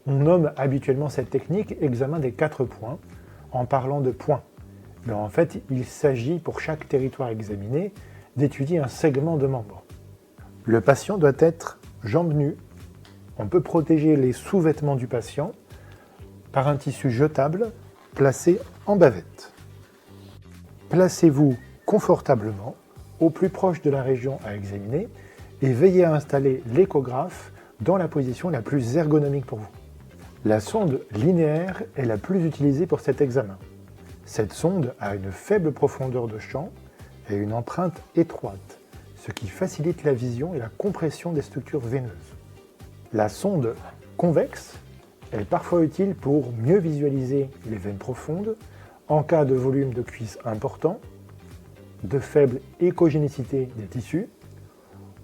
On nomme habituellement cette technique examen des 4 points, en parlant de points. Mais en fait, il s'agit pour chaque territoire examiné d'étudier un segment de membre. Le patient doit être jambes nues. On peut protéger les sous-vêtements du patient par un tissu jetable placé en bavette. Placez-vous confortablement au plus proche de la région à examiner et veillez à installer l'échographe dans la position la plus ergonomique pour vous. La sonde linéaire est la plus utilisée pour cet examen. Cette sonde a une faible profondeur de champ et une empreinte étroite, ce qui facilite la vision et la compression des structures veineuses. La sonde convexe est parfois utile pour mieux visualiser les veines profondes en cas de volume de cuisse important, de faible échogénicité des tissus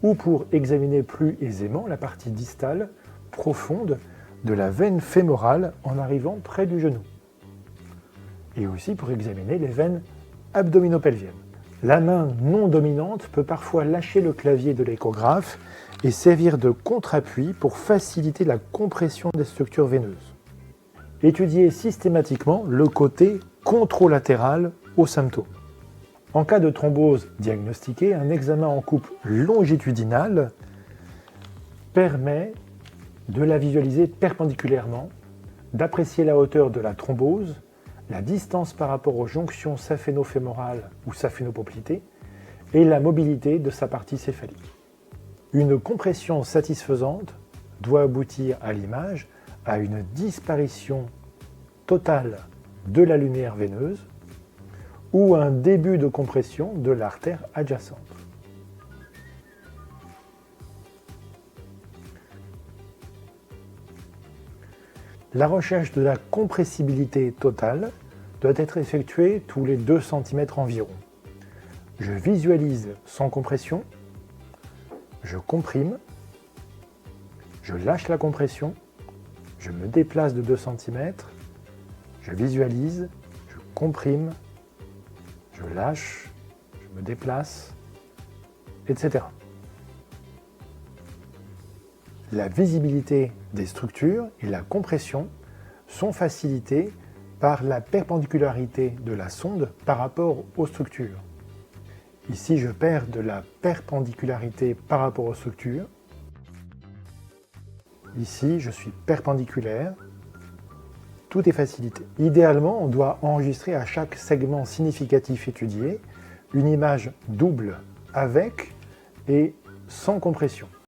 ou pour examiner plus aisément la partie distale profonde de la veine fémorale en arrivant près du genou, et aussi pour examiner les veines abdominopelviennes. La main non dominante peut parfois lâcher le clavier de l'échographe et servir de contre-appui pour faciliter la compression des structures veineuses. Étudiez systématiquement le côté contralatéral au symptôme. En cas de thrombose diagnostiquée, un examen en coupe longitudinale permet de la visualiser perpendiculairement, d'apprécier la hauteur de la thrombose, la distance par rapport aux jonctions saphéno-fémorales ou saphénopoplitées et la mobilité de sa partie céphalique. Une compression satisfaisante doit aboutir à l'image à une disparition totale de la lumière veineuse ou un début de compression de l'artère adjacente. La recherche de la compressibilité totale doit être effectuée tous les 2 cm environ. Je visualise sans compression, je comprime, je lâche la compression, je me déplace de 2 cm, je visualise, je comprime, je lâche, je me déplace, etc. La visibilité des structures et la compression sont facilitées par la perpendicularité de la sonde par rapport aux structures. Ici, je perds de la perpendicularité par rapport aux structures. Ici, je suis perpendiculaire. Tout est facilité. Idéalement, on doit enregistrer à chaque segment significatif étudié une image double avec et sans compression.